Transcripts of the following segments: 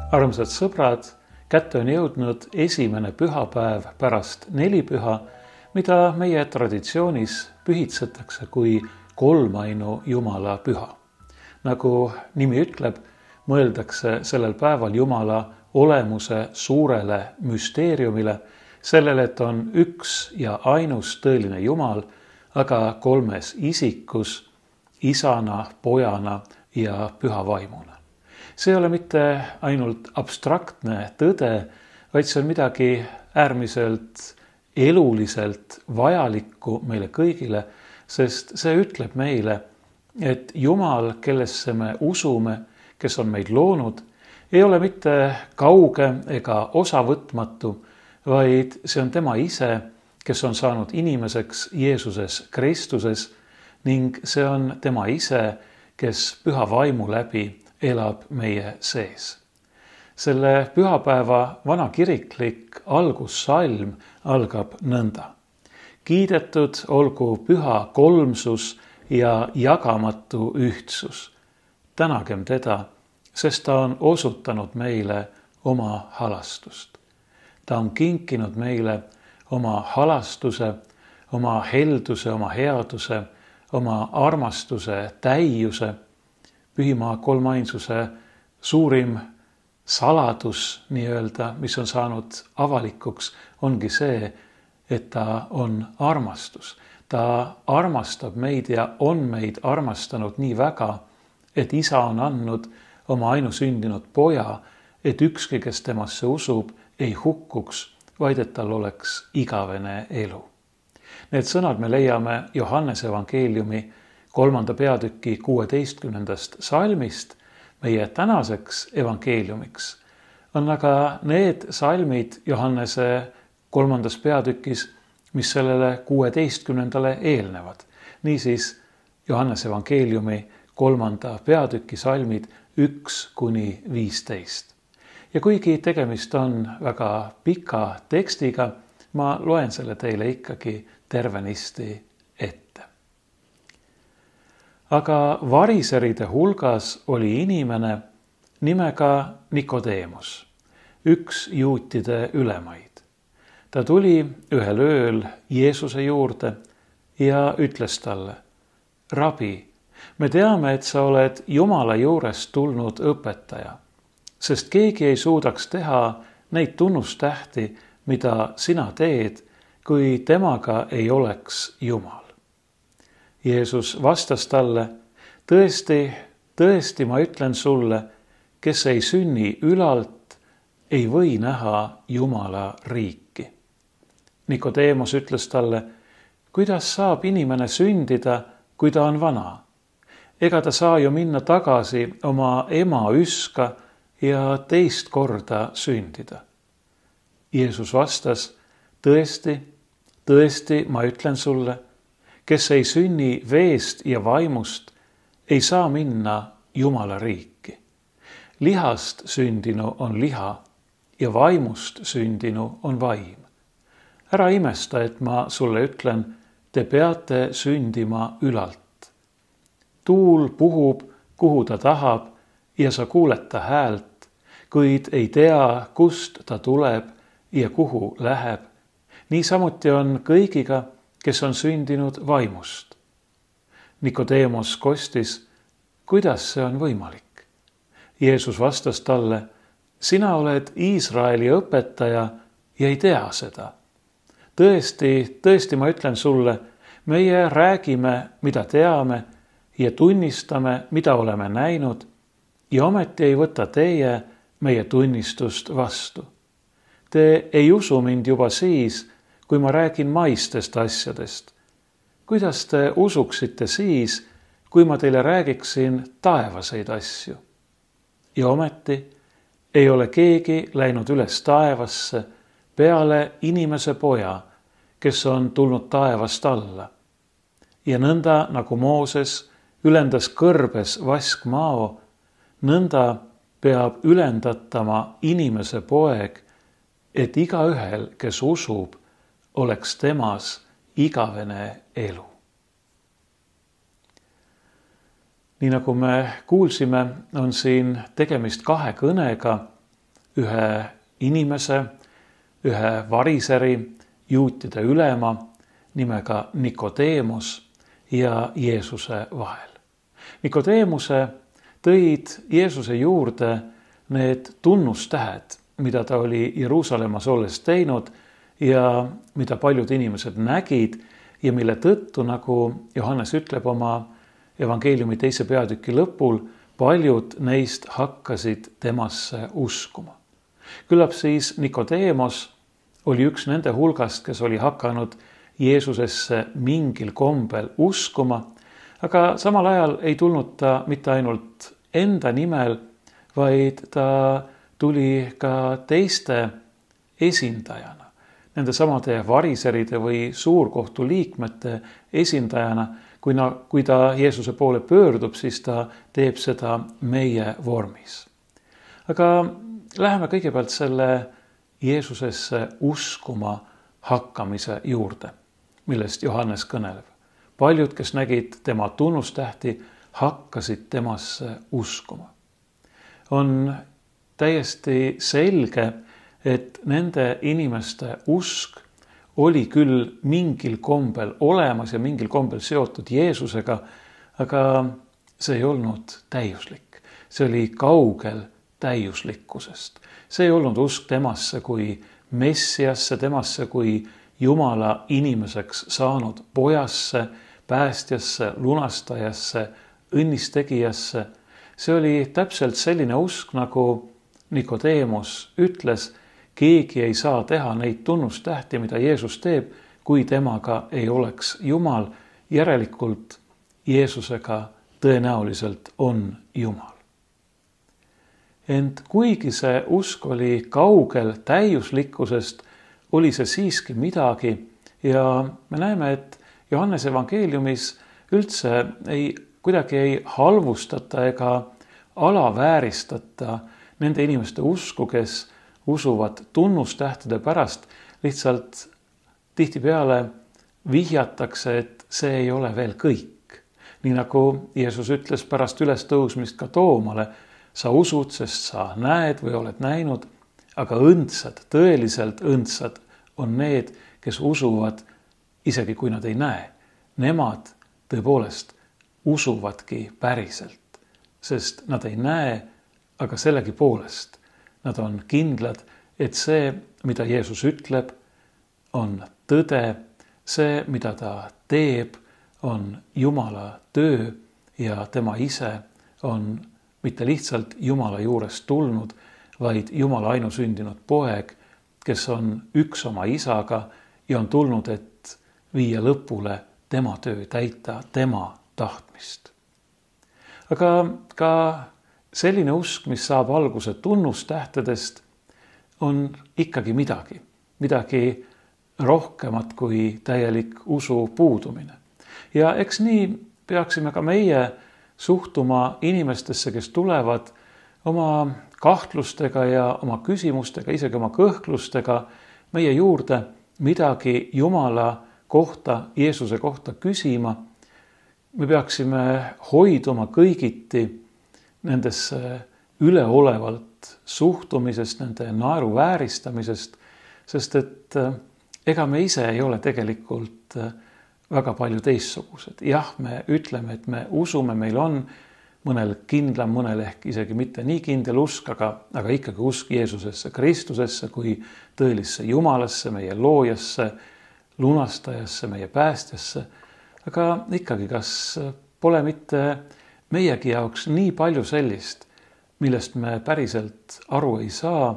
Armsad sõbrad, kätte on jõudnud esimene pühapäev pärast nelipüha, mida meie traditsioonis pühitsetakse kui kolmainu Jumala püha. Nagu nimi ütleb, mõeldakse sellel päeval Jumala olemuse suurele müsteeriumile, sellele, et on üks ja ainus tõeline Jumal, aga kolmes isikus, isana, pojana ja püha vaimuna. See ei ole mitte ainult abstraktne tõde, vaid see on midagi äärmiselt eluliselt vajalikku meile kõigile, sest see ütleb meile, et Jumal, kellesse me usume, kes on meid loonud, ei ole mitte kauge ega osavõtmatu, vaid see on tema ise, kes on saanud inimeseks Jeesuses Kristuses ning see on tema ise, kes püha vaimu läbi elab meie sees. Selle pühapäeva vanakiriklik algussalm algab nõnda. Kiidetud olgu püha kolmsus ja jagamatu ühtsus. Tänagem teda, sest ta on osutanud meile oma halastust. Ta on kinkinud meile oma halastuse, oma helduse, oma headuse, oma armastuse, täiuse. Pühimaa kolmainsuse suurim saladus, nii-öelda, mis on saanud avalikuks, ongi see, et ta on armastus. Ta armastab meid ja on meid armastanud nii väga, et isa on andnud oma ainusündinud poja, et ükski, kes temasse usub, ei hukkuks, vaid et tal oleks igavene elu. Need sõnad me leiame Johannese evangeeliumi 3. peatüki 16. salmist. Meie tänaseks evangeeliumiks on aga need salmid Johannese 3. peatükis, mis sellele 16. eelnevad. Niisiis Johannese evangeeliumi 3. peatüki salmid 1–15. Ja kuigi tegemist on väga pika tekstiga, ma loen selle teile ikkagi tervenisti ette. Aga variseride hulgas oli inimene nimega Nikodeemus, üks juutide ülemaid. Ta tuli ühel ööl Jeesuse juurde ja ütles talle: Rabi, me teame, et sa oled Jumala juurest tulnud õpetaja, sest keegi ei suudaks teha neid tunnustähti, mida sina teed, kui temaga ei oleks Jumal. Jeesus vastas talle: tõesti, tõesti, ma ütlen sulle, kes ei sünni ülalt, ei või näha Jumala riiki. Nikodeemus ütles talle: kuidas saab inimene sündida, kui ta on vana? Ega ta saa ju minna tagasi oma ema üska ja teist korda sündida. Jeesus vastas: tõesti, tõesti, ma ütlen sulle, kes ei sünni veest ja vaimust, ei saa minna Jumala riiki. Lihast sündinu on liha ja vaimust sündinu on vaim. Ära imesta, et ma sulle ütlen, te peate sündima ülalt. Tuul puhub, kuhu ta tahab, ja sa kuuled ta häält, kuid ei tea, kust ta tuleb ja kuhu läheb. Niisamuti on kõigiga, kes on sündinud vaimust. Nikodeemus kostis: kuidas see on võimalik? Jeesus vastas talle: sina oled Iisraeli õpetaja ja ei tea seda. Tõesti, tõesti, ma ütlen sulle, meie räägime, mida teame ja tunnistame, mida oleme näinud, ja ometi ei võta teie meie tunnistust vastu. Te ei usu mind juba siis, kui ma räägin maistest asjadest. Kuidas te usuksite siis, kui ma teile räägiksin taevaseid asju? Ja ometi ei ole keegi läinud üles taevasse peale inimese poja, kes on tulnud taevast alla. Ja nõnda, nagu Mooses ülendas kõrbes vaskmao, nõnda peab ülendatama inimese poeg, et igaühel, kes usub, oleks temas igavene elu. Nii nagu me kuulsime, on siin tegemist kahe kõnega, ühe inimese, ühe variseri, juutide ülema nimega Nikodeemos ja Jeesuse vahel. Nikodeemuse tõid Jeesuse juurde need tunnustähed, mida ta oli Jeruusalemmas olles teinud ja mida paljud inimesed nägid ja mille tõttu, nagu Johannes ütleb oma evangeeliumi 2. peatüki lõpul, paljud neist hakkasid temasse uskuma. Küllap siis Nikodeemos oli üks nende hulgast, kes oli hakanud Jeesusesse mingil kombel uskuma, aga samal ajal ei tulnud ta mitte ainult enda nimel, vaid ta tuli ka teiste esindajana, nende samade variseride või suurkohtu liikmete esindajana. Kui ta Jeesuse poole pöördub, siis ta teeb seda meie vormis. Aga läheme kõigepealt selle Jeesusesse uskuma hakkamise juurde, millest Johannes kõneleb. Paljud, kes nägid tema tunnustähti, hakkasid temasse uskuma. On täiesti selge, et nende inimeste usk oli küll mingil kombel olemas ja mingil kombel seotud Jeesusega, aga see ei olnud täiuslik. See oli kaugel täiuslikkusest. See ei olnud usk temasse kui Messiasse, temasse kui Jumala inimeseks saanud pojasse, päästjasse, lunastajasse, õnnistegijasse. See oli täpselt selline usk, nagu Nikodeemos ütles, keegi ei saa teha neid tunnustähti, mida Jeesus teeb, kui temaga ei oleks Jumal. Järelikult Jeesusega tõenäoliselt on Jumal. Ent kuigi see usk oli kaugel täiuslikkusest, oli see siiski midagi ja me näeme, et Johannese evangeeliumis üldse kuidagi ei halvustata ega alavääristata nende inimeste usku, kes usuvad tunnustähtede pärast, lihtsalt tihtipeale vihjatakse, et see ei ole veel kõik. Nii nagu Jeesus ütles pärast ülestõusmist ka Toomale, sa usud, sest sa näed või oled näinud, aga õndsad, tõeliselt õndsad on need, kes usuvad, isegi kui nad ei näe. Nemad tõepoolest usuvadki päriselt, sest nad ei näe, aga sellegipoolest nad on kindlad, et see, mida Jeesus ütleb, on tõde, see, mida ta teeb, on Jumala töö ja tema ise on mitte lihtsalt Jumala juurest tulnud, vaid Jumala ainusündinud poeg, kes on üks oma isaga ja on tulnud, et viia lõpule tema töö, täita tema tahtmist. Aga ka selline usk, mis saab alguse tunnustähtedest, on ikkagi midagi rohkemat kui täielik usu puudumine. Ja eks nii peaksime ka meie suhtuma inimestesse, kes tulevad oma kahtlustega ja oma küsimustega, isegi oma kõhklustega meie juurde midagi Jumala kohta, Jeesuse kohta küsima. Me peaksime hoiduma kõigiti nendesse üleolevalt suhtumisest, nende naeruvääristamisest, sest et ega me ise ei ole tegelikult väga palju teistsugused. Jah, me ütleme, et me usume, meil on mõnel kindlam, mõnel ehk isegi mitte nii kindel usk, aga ikkagi usk Jeesusesse, Kristusesse kui tõelisse Jumalasse, meie loojasse, lunastajasse, meie päästjasse. Aga ikkagi, kas pole mitte meiegi jaoks nii palju sellist, millest me päriselt aru ei saa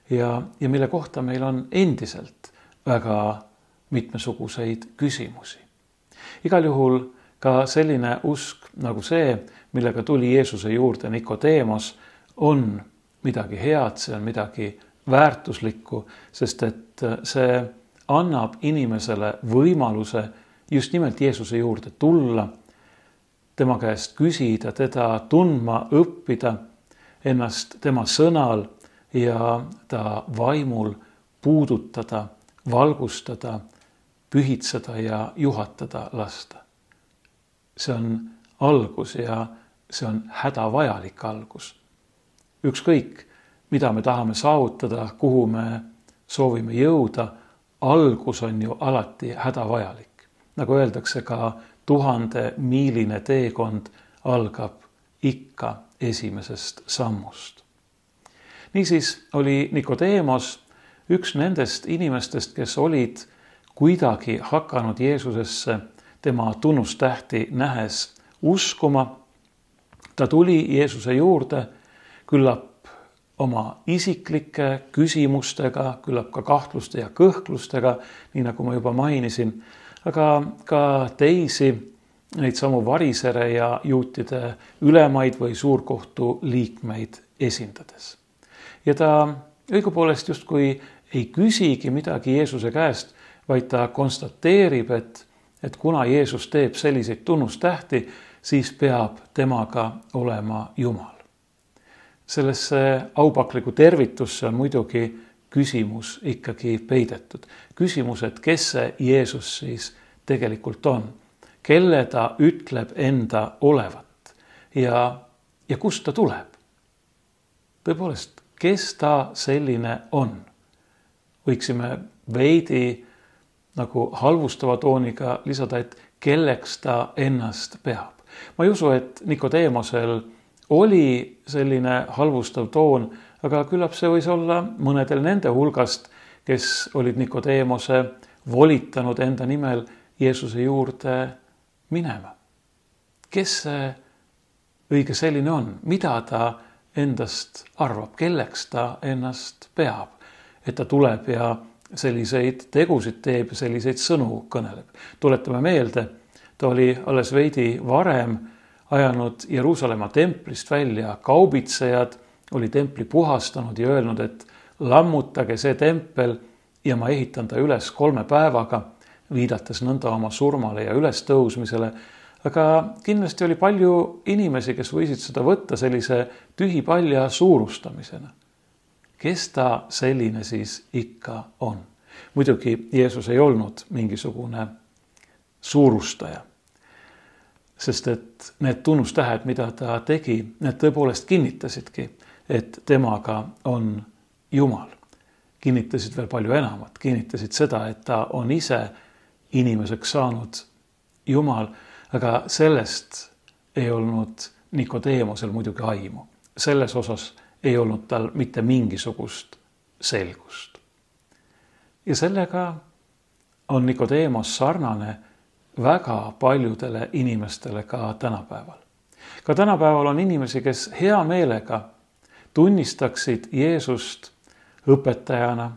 ja mille kohta meil on endiselt väga mitmesuguseid küsimusi. Igal juhul ka selline usk nagu see, millega tuli Jeesuse juurde Nikodeemos, on midagi head, see on midagi väärtuslikku, sest et see annab inimesele võimaluse just nimelt Jeesuse juurde tulla, tema käest küsida, teda tundma, õppida, ennast tema sõnal ja ta vaimul puudutada, valgustada, pühitseda ja juhatada lasta. See on algus ja see on hädavajalik algus. Ükskõik, mida me tahame saavutada, kuhu me soovime jõuda, algus on ju alati hädavajalik. Nagu öeldakse, ka 1000-miiline teekond algab ikka esimesest sammust. Niisiis oli Nikodeemos üks nendest inimestest, kes olid kuidagi hakanud Jeesusesse tema tunnustähti nähes uskuma. Ta tuli Jeesuse juurde küllap oma isiklike küsimustega, küllap ka kahtluste ja kõhklustega, nii nagu ma juba mainisin, aga ka teisi neid samu varisere ja juutide ülemaid või suurkohtu liikmeid esindades. Ja ta õigupoolest justkui ei küsigi midagi Jeesuse käest, vaid ta konstateerib, et kuna Jeesus teeb selliseid tunnustähti, siis peab temaga olema Jumal. Sellesse aupakliku tervitusse on muidugi küsimus ikkagi peidetud. Küsimus, et kes see Jeesus siis tegelikult on, kelle ta ütleb enda olevat ja kust ta tuleb. Tõepoolest, kes ta selline on? Võiksime veidi nagu halvustava tooniga lisada, et kelleks ta ennast peab. Ma ei usu, et Nikodeemosel oli selline halvustav toon, aga küllap see võis olla mõnedel nende hulgast, kes olid Nikodeemose volitanud enda nimel Jeesuse juurde minema. Kes see õige selline on? Mida ta endast arvab? Kelleks ta ennast peab? Et ta tuleb ja selliseid tegusid teeb ja selliseid sõnu kõneleb. Tuletame meelde, ta oli alles veidi varem ajanud Jeruusalemma templist välja kaubitsejad, oli templi puhastanud ja öelnud, et lammutage see tempel ja ma ehitan ta üles 3 päevaga, viidates nõnda oma surmale ja ülestõusmisele. Aga kindlasti oli palju inimesi, kes võisid seda võtta sellise tühipalja suurustamisena. Kes ta selline siis ikka on? Muidugi Jeesus ei olnud mingisugune suurustaja, sest et need tunnustähed, mida ta tegi, need tõepoolest kinnitasidki, et temaga on Jumal. Kinnitasid veel palju enamat, kinnitasid seda, et ta on ise inimeseks saanud Jumal, aga sellest ei olnud Nikodeemosel muidugi aimu. Selles osas ei olnud tal mitte mingisugust selgust. Ja sellega on Nikodeemos sarnane väga paljudele inimestele ka tänapäeval. Ka tänapäeval on inimesi, kes hea meelega tunnistaksid Jeesust õpetajana,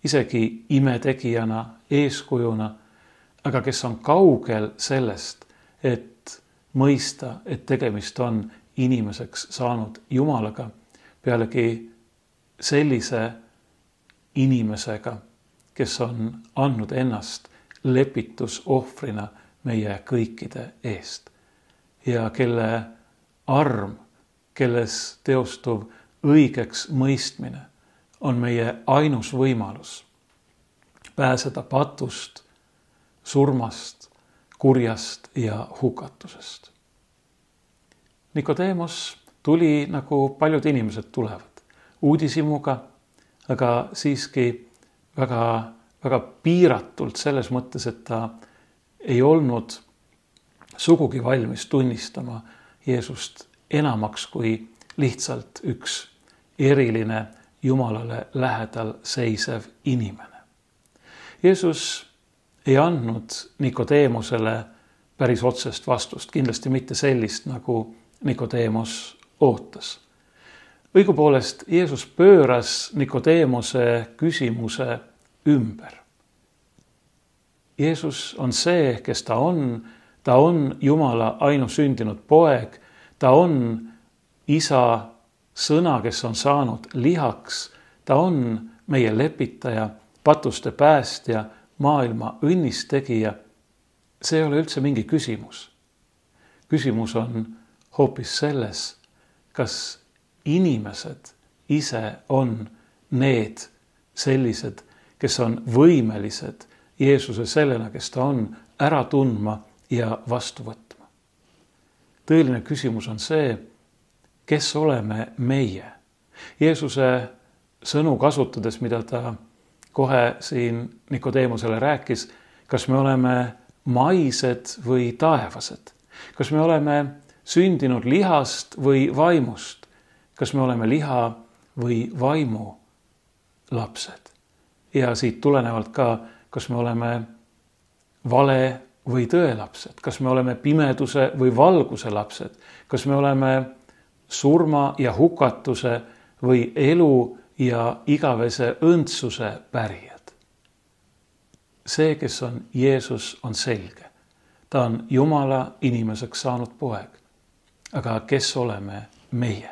isegi imetegijana, eeskujuna, aga kes on kaugel sellest, et mõista, et tegemist on inimeseks saanud Jumalaga, pealegi sellise inimesega, kes on andnud ennast lepitusohvrina meie kõikide eest ja kelle arm, kelles teostuv õigeks mõistmine on meie ainus võimalus pääseda patust, surmast, kurjast ja hukatusest. Nikodeemos tuli, nagu paljud inimesed tulevad, uudishimuga, aga siiski väga piiratult selles mõttes, et ta ei olnud sugugi valmis tunnistama Jeesust enamaks kui lihtsalt üks eriline Jumalale lähedal seisev inimene. Jeesus ei andnud Nikodeemosele päris otsest vastust, kindlasti mitte sellist, nagu Nikodeemos ootas. Õigupoolest Jeesus pööras Nikodeemose küsimuse ümber. Jeesus on see, kes ta on Jumala ainusündinud poeg, ta on isa sõna, kes on saanud lihaks, ta on meie lepitaja, patuste päästja, maailma õnnistegija. See ei ole üldse mingi küsimus. Küsimus on hoopis selles, kas inimesed ise on need sellised, kes on võimelised Jeesuse sellena, kes ta on, ära tundma ja vastu võtma. Tõeline küsimus on see, kes oleme meie Jeesuse sõnu kasutades, mida ta kohe siin Nikodeemusele rääkis, kas me oleme maised või taevased? Kas me oleme sündinud lihast või vaimust? Kas me oleme liha või vaimu lapsed? Ja siit tulenevalt ka, kas me oleme vale või tõe lapsed? Kas me oleme pimeduse või valguse lapsed? Kas me oleme surma ja hukatuse või elu ja igavese õndsuse pärijad? See, kes on Jeesus, on selge. Ta on Jumala inimeseks saanud poeg. Aga kes oleme meie?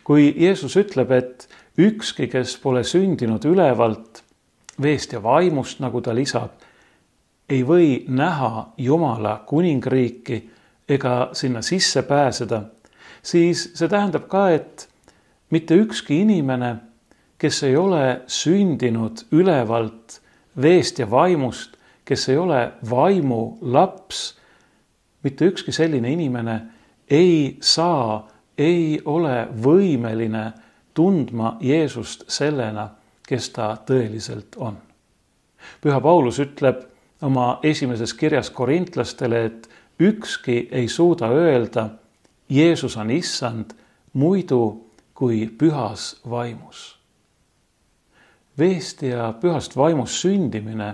Kui Jeesus ütleb, et ükski, kes pole sündinud ülevalt, veest ja vaimust, nagu ta lisab, ei või näha Jumala kuningriiki ega sinna sisse pääseda, siis see tähendab ka, et mitte ükski inimene, kes ei ole sündinud ülevalt veest ja vaimust, kes ei ole vaimu laps, mitte ükski selline inimene ei saa, ei ole võimeline tundma Jeesust sellena, kes ta tõeliselt on. Püha Paulus ütleb oma esimeses kirjas korintlastele, et ükski ei suuda öelda, Jeesus on issand, muidu kui pühas vaimus. Veest ja pühast vaimust sündimine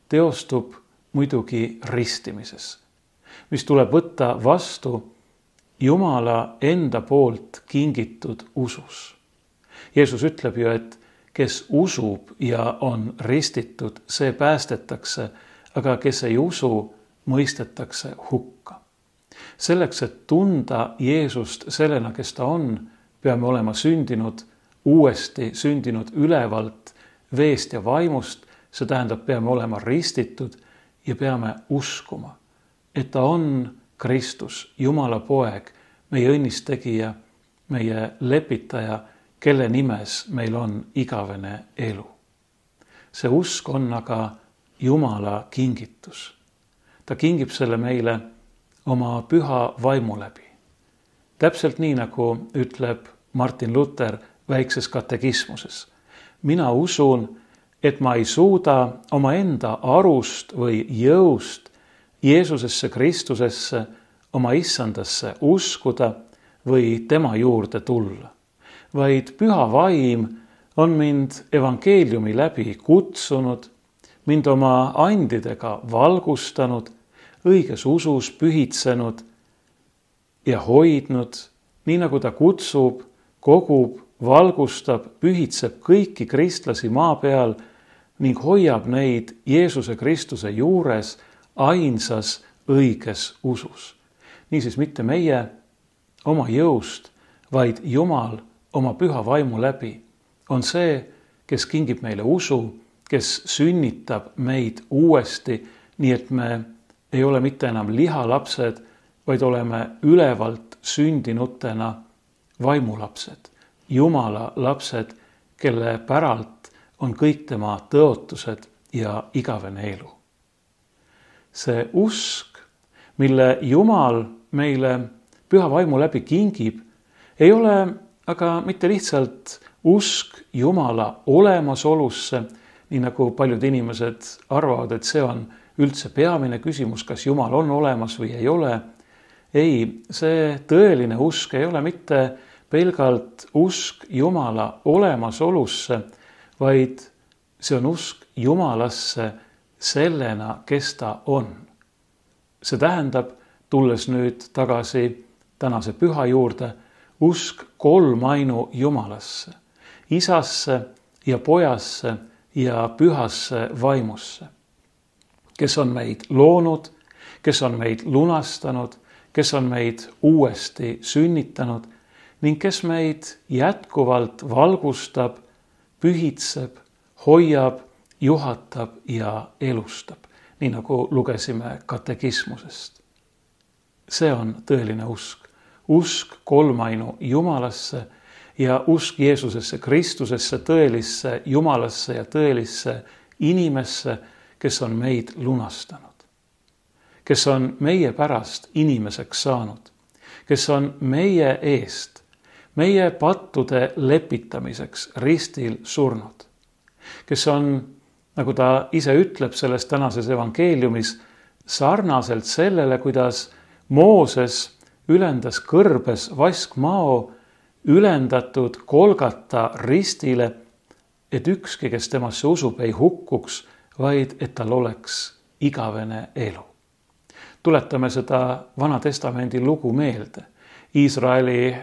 teostub muidugi ristimises, mis tuleb võtta vastu Jumala enda poolt kingitud usus. Jeesus ütleb ju, et kes usub ja on ristitud, see päästetakse, aga kes ei usu, mõistetakse hukka. Selleks, et tunda Jeesust sellena, kes ta on, peame olema sündinud uuesti, sündinud ülevalt veest ja vaimust, see tähendab, peame olema ristitud ja peame uskuma, et ta on Kristus, Jumala poeg, meie õnnistegija, meie lepitaja, kelle nimes meil on igavene elu. See usk on aga Jumala kingitus. Ta kingib selle meile oma püha vaimu läbi. Täpselt nii, nagu ütleb Martin Luther väikses katekismuses. Mina usun, et ma ei suuda omaenda arust või jõust Jeesusesse Kristusesse, oma issandasse uskuda või tema juurde tulla, vaid püha vaim on mind evangeeliumi läbi kutsunud, mind oma andidega valgustanud, õiges usus pühitsenud ja hoidnud, nii nagu ta kutsub, kogub, valgustab, pühitseb kõiki kristlasi maa peal ning hoiab neid Jeesuse Kristuse juures ainsas õiges usus. Niisiis mitte meie oma jõust, vaid Jumal oma püha vaimu läbi on see, kes kingib meile usu, kes sünnitab meid uuesti, nii et me ei ole mitte enam lihalapsed, vaid oleme ülevalt sündinutena vaimulapsed, Jumala lapsed, kelle päralt on kõik tema tõotused ja igavene elu. See usk, mille Jumal meile püha vaimu läbi kingib, ei ole aga mitte lihtsalt usk Jumala olemasolusse, nii nagu paljud inimesed arvavad, et see on üldse peamine küsimus, kas Jumal on olemas või ei ole. Ei, see tõeline usk ei ole mitte pelgalt usk Jumala olemasolusse, vaid see on usk Jumalasse sellena, kes ta on. See tähendab, tulles nüüd tagasi tänase püha juurde, usk kolmainu Jumalasse, isasse ja pojasse ja pühasse vaimusse, kes on meid loonud, kes on meid lunastanud, kes on meid uuesti sünnitanud ning kes meid jätkuvalt valgustab, pühitseb, hoiab, juhatab ja elustab, nii nagu lugesime katekismusest. See on tõeline usk. Usk kolmainu Jumalasse ja usk Jeesusesse Kristusesse, tõelisse Jumalasse ja tõelisse inimesse, kes on meid lunastanud, kes on meie pärast inimeseks saanud, kes on meie eest meie pattude lepitamiseks ristil surnud, kes on, nagu ta ise ütleb selles tänases evangeeliumis, sarnaselt sellele, kuidas Mooses ülendas kõrbes vaskmao ülendatud Golgata ristile, et ükski, kes temasse usub, ei hukkuks, vaid et tal oleks igavene elu. Tuletame seda Vana Testamendi lugu meelde. Iisraeli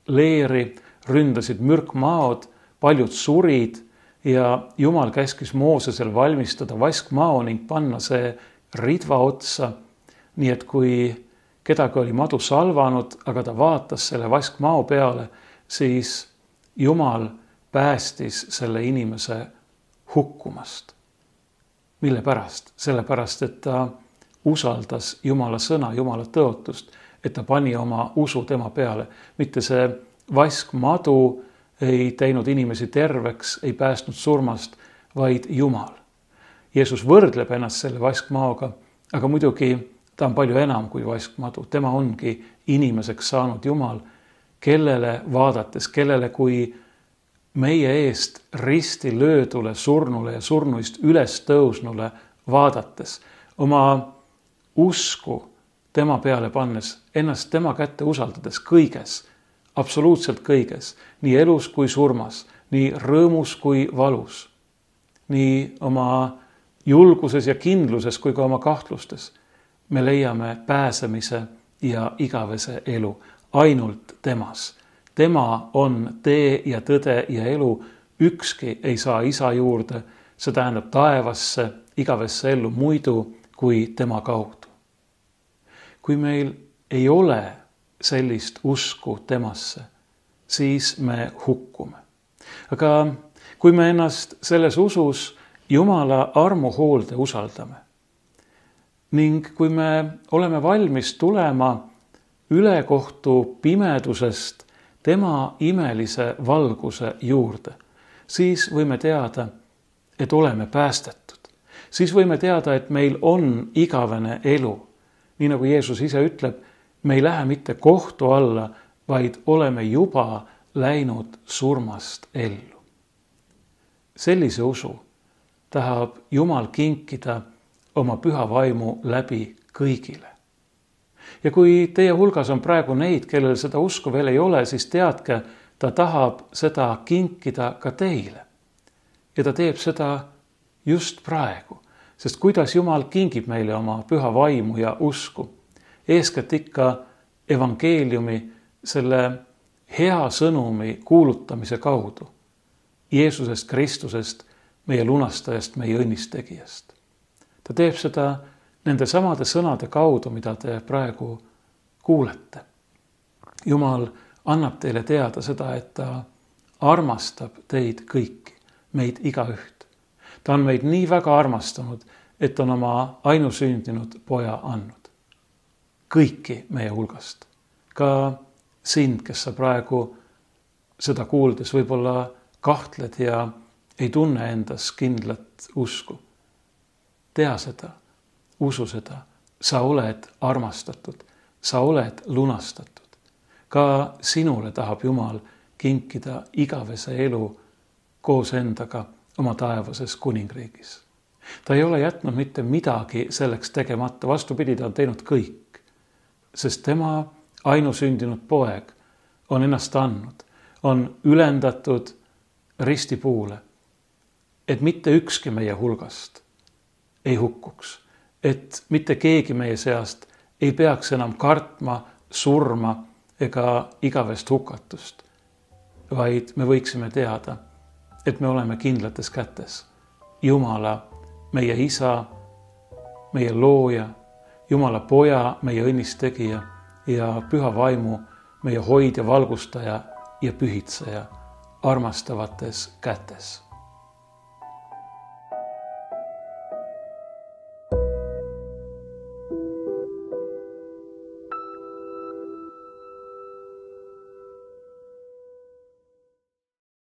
leeri ründasid mürkmaod, paljud surid ja Jumal käskis Moosesel valmistada vaskmao ning panna see ridva otsa, nii et kui kedagi oli madu salvanud, aga ta vaatas selle vaskmao peale, siis Jumal päästis selle inimese hukkumast. Mille pärast? Sellepärast, et ta usaldas Jumala sõna, Jumala tõotust, et ta pani oma usu tema peale. Mitte see vaskmadu ei teinud inimesi terveks, ei päästnud surmast, vaid Jumal. Jeesus võrdleb ennast selle vaskmaoga, aga muidugi ta on palju enam kui vaskmadu. Tema ongi inimeseks saanud Jumal, kellele vaadates, kellele kui meie eest risti löödule surnule ja surnuist üles tõusnule vaadates, oma usku tema peale pannes, ennast tema kätte usaldades kõiges, absoluutselt kõiges, nii elus kui surmas, nii rõõmus kui valus, nii oma julguses ja kindluses kui ka oma kahtlustes. Me leiame pääsemise ja igavese elu ainult temas. Tema on tee ja tõde ja elu. Ükski ei saa isa juurde, see tähendab taevasse, igavesse ellu muidu kui tema kaudu. Kui meil ei ole sellist usku temasse, siis me hukkume. Aga kui me ennast selles usus Jumala armuhoolde usaldame ning kui me oleme valmis tulema ülekohtu pimedusest tema imelise valguse juurde, siis võime teada, et oleme päästetud. Siis võime teada, et meil on igavene elu. Nii nagu Jeesus ise ütleb, me ei lähe mitte kohtu alla, vaid oleme juba läinud surmast ellu. Sellise usu tahab Jumal kinkida oma püha vaimu läbi kõigile. Ja kui teie hulgas on praegu neid, kellel seda usku veel ei ole, siis teadke, ta tahab seda kinkida ka teile. Ja ta teeb seda just praegu, sest kuidas Jumal kingib meile oma püha vaimu ja usku, eeskätt ikka evangeeliumi, selle hea sõnumi kuulutamise kaudu, Jeesusest Kristusest, meie lunastajast, meie õnnistegijast. Ta teeb seda nende samade sõnade kaudu, mida te praegu kuulete. Jumal annab teile teada seda, et ta armastab teid kõiki, meid igaüht. Ta on meid nii väga armastanud, et on oma ainusündinud poja andnud. Kõiki meie hulgast. Ka sind, kes sa praegu seda kuuldes võib-olla kahtled ja ei tunne endas kindlat usku. Tea seda, usu seda, sa oled armastatud, sa oled lunastatud. Ka sinule tahab Jumal kinkida igavese elu koos endaga oma taevases kuningriigis. Ta ei ole jätnud mitte midagi selleks tegemata, vastupidi, ta on teinud kõik, sest tema ainusündinud poeg on ennast andnud, on ülendatud ristipuule, et mitte ükski meie hulgast ei hukkuks, et mitte keegi meie seast ei peaks enam kartma surma ega igavest hukatust, vaid me võiksime teada, et me oleme kindlates kätes. Jumala, meie isa, meie looja, Jumala poja, meie õnnistegija ja püha vaimu, meie hoidja, valgustaja ja pühitseja armastavates kätes.